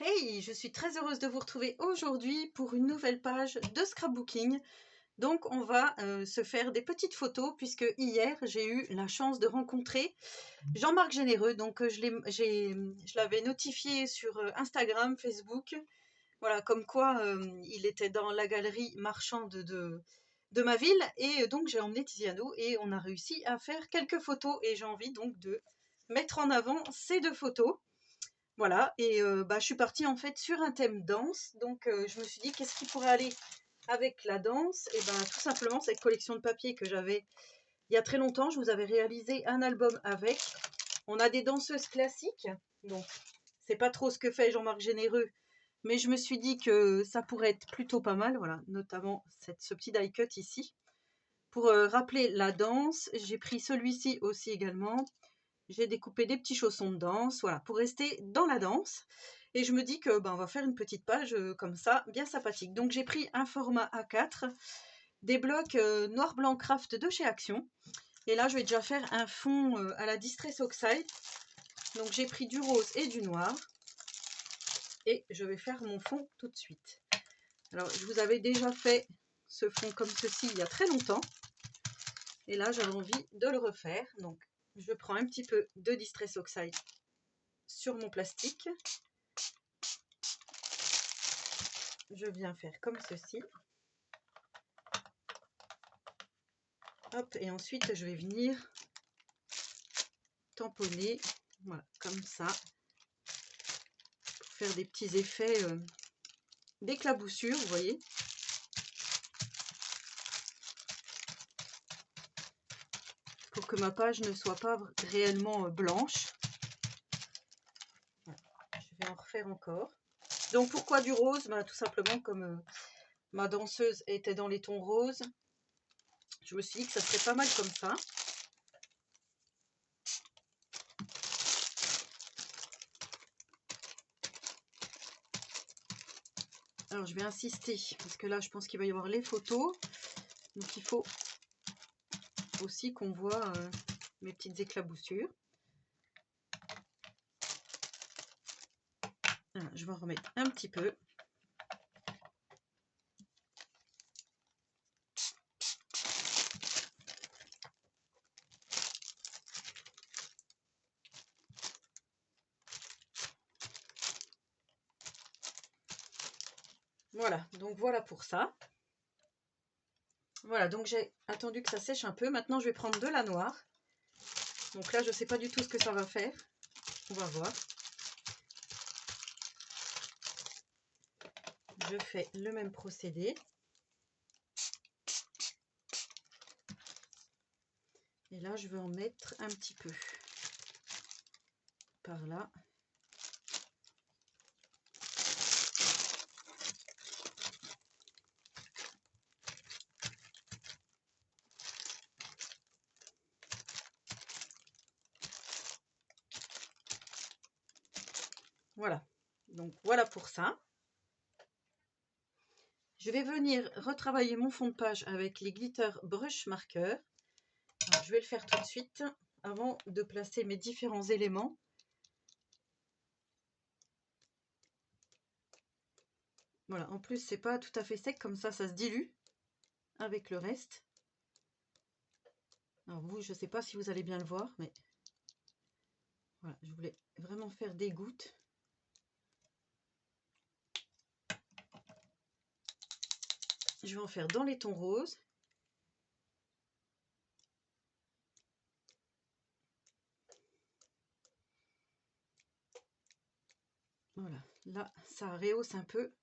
Hey, je suis très heureuse de vous retrouver aujourd'hui pour une nouvelle page de scrapbooking. Donc on va se faire des petites photos puisque hier j'ai eu la chance de rencontrer Jean-Marc Généreux. Donc je l'avais notifié sur Instagram, Facebook. Voilà, comme quoi il était dans la galerie marchande de ma ville. Et donc j'ai emmené Tiziano et on a réussi à faire quelques photos. Et j'ai envie donc de mettre en avant ces deux photos. Voilà, et je suis partie en fait sur un thème danse, donc je me suis dit qu'est-ce qui pourrait aller avec la danse? Et tout simplement cette collection de papier que j'avais il y a très longtemps, je vous avais réalisé un album avec. On a des danseuses classiques, donc c'est pas trop ce que fait Jean-Marc Généreux, mais je me suis dit que ça pourrait être plutôt pas mal, voilà, notamment ce petit die cut ici. Pour rappeler la danse, j'ai pris celui-ci aussi également. J'ai découpé des petits chaussons de danse, voilà, pour rester dans la danse. Et je me dis que on va faire une petite page comme ça, bien sympathique. Donc j'ai pris un format A4, des blocs noir blanc craft de chez Action. Et là je vais déjà faire un fond à la Distress Oxide. Donc j'ai pris du rose et du noir. Et je vais faire mon fond tout de suite. Alors je vous avais déjà fait ce fond comme ceci il y a très longtemps. Et là j'avais envie de le refaire. Donc je prends un petit peu de Distress Oxide sur mon plastique. Je viens faire comme ceci. Hop, et ensuite je vais venir tamponner, voilà, comme ça, pour faire des petits effets d'éclaboussure, vous voyez. Pour que ma page ne soit pas réellement blanche. Voilà, je vais en refaire encore. Donc pourquoi du rose? Tout simplement comme ma danseuse était dans les tons roses, je me suis dit que ça serait pas mal comme ça. Alors je vais insister, parce que là je pense qu'il va y avoir les photos. Donc il faut aussi qu'on voit mes petites éclaboussures. Voilà, je vais en remettre un petit peu. Voilà, donc voilà pour ça. Voilà, donc j'ai attendu que ça sèche un peu. Maintenant, je vais prendre de la noire. Donc là, je ne sais pas du tout ce que ça va faire. On va voir. Je fais le même procédé. Et là, je vais en mettre un petit peu par là. Voilà, donc voilà pour ça. Je vais venir retravailler mon fond de page avec les glitter brush marqueurs. Alors, je vais le faire tout de suite avant de placer mes différents éléments. Voilà, en plus c'est pas tout à fait sec, comme ça se dilue avec le reste. Alors vous, je ne sais pas si vous allez bien le voir, mais voilà, je voulais vraiment faire des gouttes. Je vais en faire dans les tons roses. Voilà, là, ça rehausse un peu.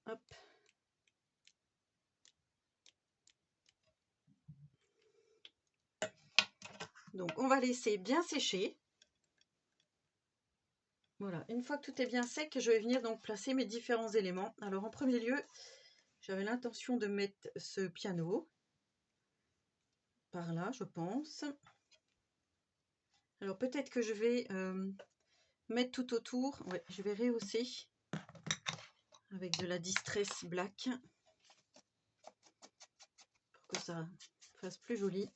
Hop. Donc, on va laisser bien sécher. Voilà, une fois que tout est bien sec, je vais venir donc placer mes différents éléments. Alors, en premier lieu, j'avais l'intention de mettre ce piano par là, je pense. Alors, peut-être que je vais mettre tout autour. Ouais, je vais rehausser avec de la Distress Black pour que ça fasse plus joli.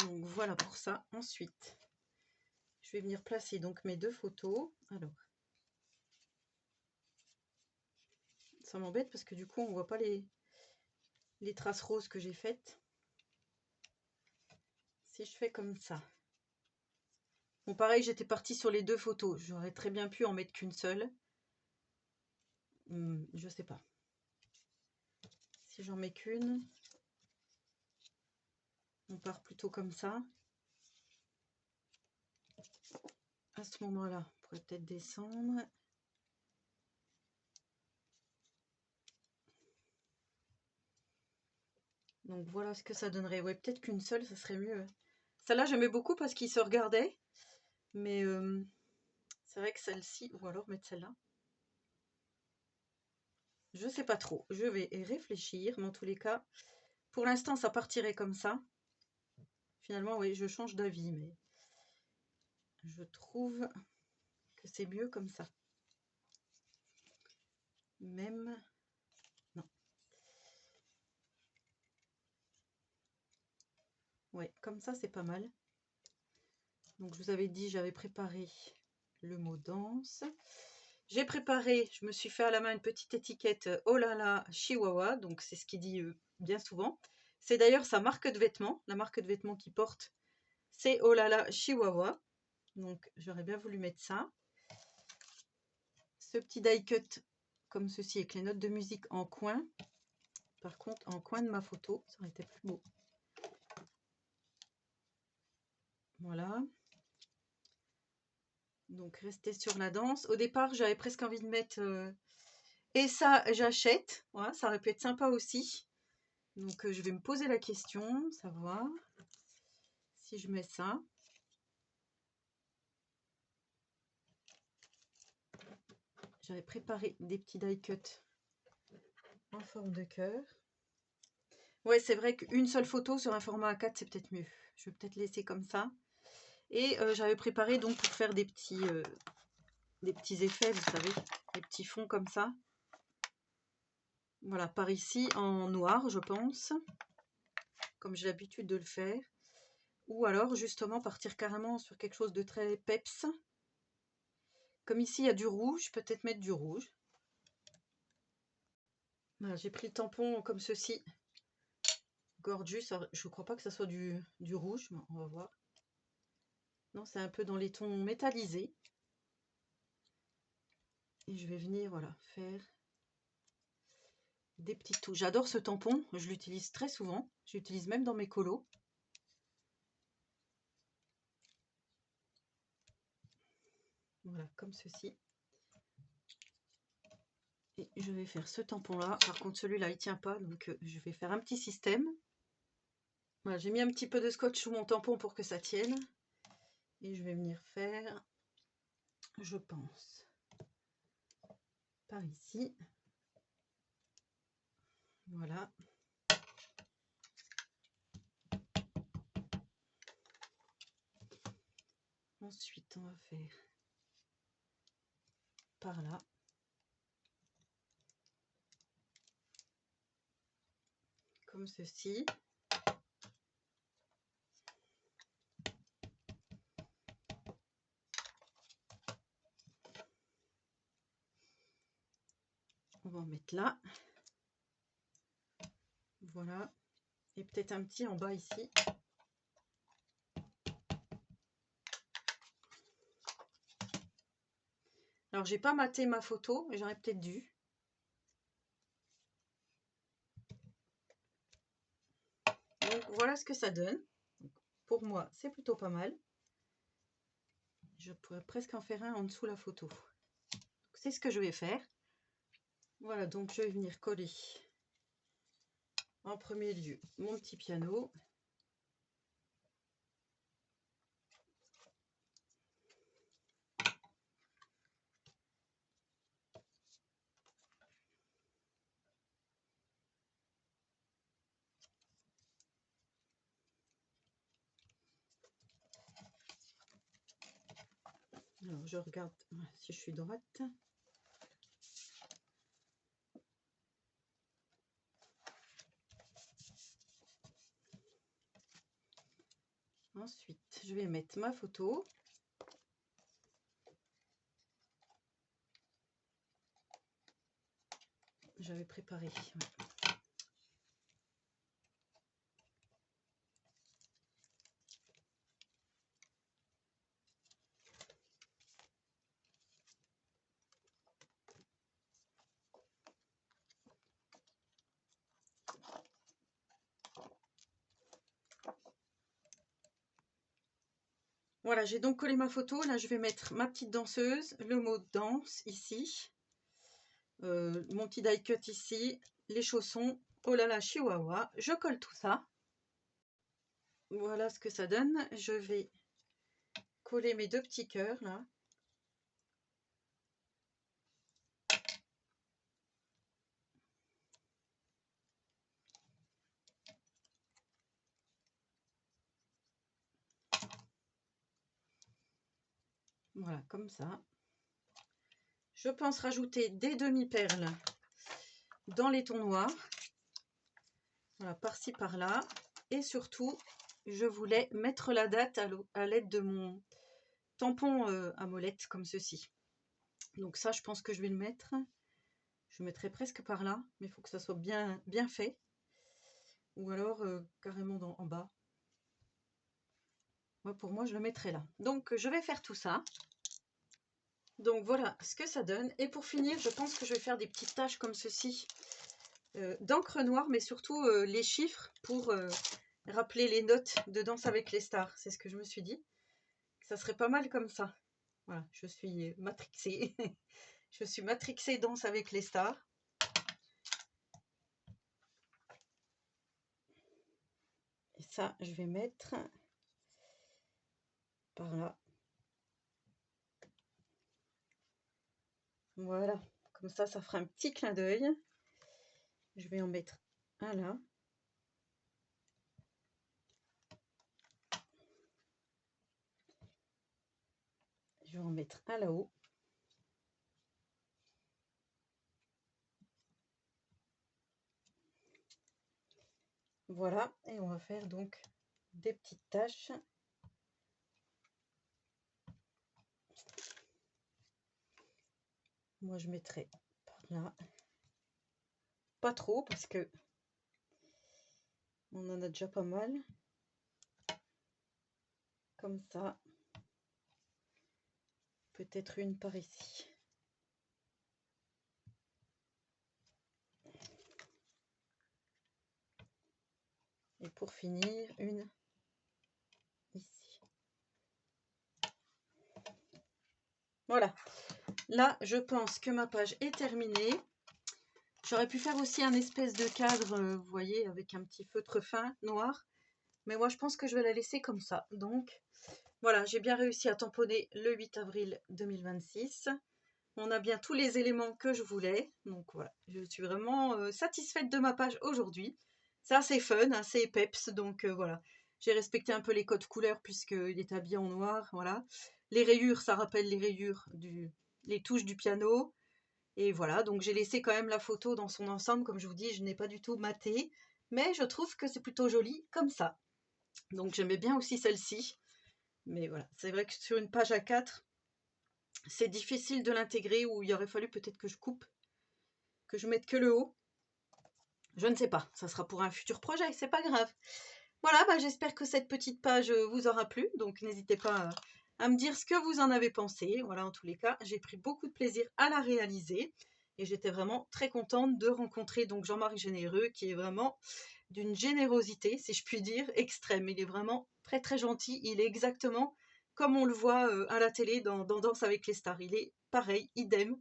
Donc voilà pour ça. Ensuite, je vais venir placer donc mes deux photos. Alors, ça m'embête parce que du coup on voit pas les traces roses que j'ai faites. Si je fais comme ça. Bon, pareil, j'étais partie sur les deux photos. J'aurais très bien pu en mettre qu'une seule. Je sais pas. Si j'en mets qu'une, on part plutôt comme ça. À ce moment-là, on pourrait peut-être descendre. Donc voilà ce que ça donnerait. Ouais, peut-être qu'une seule, ça serait mieux. Celle-là, j'aimais beaucoup parce qu'il se regardait. Mais c'est vrai que celle-ci, ou alors mettre celle-là. Je sais pas trop. Je vais réfléchir. Mais en tous les cas, pour l'instant, ça partirait comme ça. Finalement, oui, je change d'avis. Mais je trouve que c'est mieux comme ça. Même... Non. Ouais, comme ça, c'est pas mal. Donc, je vous avais dit, j'avais préparé le mot danse. J'ai préparé, je me suis fait à la main une petite étiquette Oh là là Chihuahua. Donc, c'est ce qu'il dit bien souvent. C'est d'ailleurs sa marque de vêtements. La marque de vêtements qu'il porte, c'est Oh là là Chihuahua. Donc, j'aurais bien voulu mettre ça. Ce petit die cut comme ceci avec les notes de musique en coin. Par contre, en coin de ma photo, ça aurait été plus beau. Voilà. Donc, rester sur la danse. Au départ, j'avais presque envie de mettre... et ça, j'achète. Voilà, ça aurait pu être sympa aussi. Donc, je vais me poser la question, savoir si je mets ça. J'avais préparé des petits die cut en forme de cœur. Ouais, c'est vrai qu'une seule photo sur un format A4, c'est peut-être mieux. Je vais peut-être laisser comme ça. Et j'avais préparé donc pour faire des petits effets, vous savez, des petits fonds comme ça. Voilà, par ici en noir, je pense, comme j'ai l'habitude de le faire. Ou alors, justement, partir carrément sur quelque chose de très peps. Comme ici, il y a du rouge, peut-être mettre du rouge. Voilà, j'ai pris le tampon comme ceci. Gorgeous, je ne crois pas que ça soit du rouge, mais on va voir. Non, c'est un peu dans les tons métallisés. Et je vais venir, voilà, faire des petits touches. J'adore ce tampon, je l'utilise très souvent. J'utilise même dans mes colos. Voilà, comme ceci. Et je vais faire ce tampon-là. Par contre, celui-là, il ne tient pas, donc je vais faire un petit système. Voilà, j'ai mis un petit peu de scotch sous mon tampon pour que ça tienne. Et je vais venir faire, je pense, par ici. Voilà. Ensuite, on va faire par là. Comme ceci. On va en mettre là. Voilà. Et peut-être un petit en bas ici. Alors, j'ai pas maté ma photo, mais j'aurais peut-être dû. Donc, voilà ce que ça donne. Donc, pour moi, c'est plutôt pas mal. Je pourrais presque en faire un en dessous la photo. C'est ce que je vais faire. Voilà, donc je vais venir coller en premier lieu mon petit piano. Alors, je regarde si je suis droite. Ensuite, je vais mettre ma photo. J'avais préparé. Ouais. Voilà, j'ai donc collé ma photo. Là, je vais mettre ma petite danseuse, le mot danse ici, mon petit die cut ici, les chaussons. Oh là là, chihuahua. Je colle tout ça. Voilà ce que ça donne. Je vais coller mes deux petits cœurs là. Voilà, comme ça. Je pense rajouter des demi-perles dans les tons noirs. Voilà, par-ci, par-là. Et surtout, je voulais mettre la date à l'aide de mon tampon à molette, comme ceci. Donc ça, je pense que je vais le mettre. Je mettrai presque par là, mais il faut que ça soit bien, bien fait. Ou alors carrément en bas. Moi, pour moi, je le mettrai là. Donc, je vais faire tout ça. Donc, voilà ce que ça donne. Et pour finir, je pense que je vais faire des petites taches comme ceci. D'encre noire, mais surtout les chiffres pour rappeler les notes de Danse avec les stars. C'est ce que je me suis dit. Ça serait pas mal comme ça. Voilà, je suis matrixée. Je suis matrixée Danse avec les stars. Et ça, je vais mettre par là. Voilà, comme ça fera un petit clin d'œil. Je vais en mettre un là. Je vais en mettre un là-haut. Voilà, et on va faire donc des petites taches. Moi, je mettrai par là. Pas trop, parce que on en a déjà pas mal. Comme ça. Peut-être une par ici. Et pour finir, une ici. Voilà. Là, je pense que ma page est terminée. J'aurais pu faire aussi un espèce de cadre, vous voyez, avec un petit feutre fin noir. Mais moi, je pense que je vais la laisser comme ça. Donc, voilà, j'ai bien réussi à tamponner le 8 avril 2026. On a bien tous les éléments que je voulais. Donc, voilà, je suis vraiment satisfaite de ma page aujourd'hui. C'est assez fun, assez peps. Donc, voilà, j'ai respecté un peu les codes couleurs puisqu'il est habillé en noir. Voilà. Les rayures, ça rappelle les rayures les touches du piano. Et voilà, donc j'ai laissé quand même la photo dans son ensemble. Comme je vous dis, je n'ai pas du tout maté. Mais je trouve que c'est plutôt joli comme ça. Donc j'aimais bien aussi celle-ci. Mais voilà, c'est vrai que sur une page A4, c'est difficile de l'intégrer, ou il aurait fallu peut-être que je coupe, que je mette que le haut. Je ne sais pas, ça sera pour un futur projet, c'est pas grave. Voilà, bah, j'espère que cette petite page vous aura plu. Donc n'hésitez pas à me dire ce que vous en avez pensé. Voilà, en tous les cas, j'ai pris beaucoup de plaisir à la réaliser. Et j'étais vraiment très contente de rencontrer donc Jean-Marie Généreux, qui est vraiment d'une générosité, si je puis dire, extrême. Il est vraiment très très gentil. Il est exactement comme on le voit à la télé dans Danse avec les stars. Il est pareil, idem,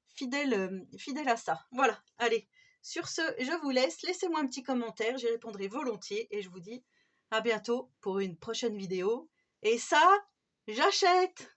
fidèle à ça. Voilà, allez. Sur ce, je vous laisse. Laissez-moi un petit commentaire, j'y répondrai volontiers. Et je vous dis à bientôt pour une prochaine vidéo. Et ça, j'achète!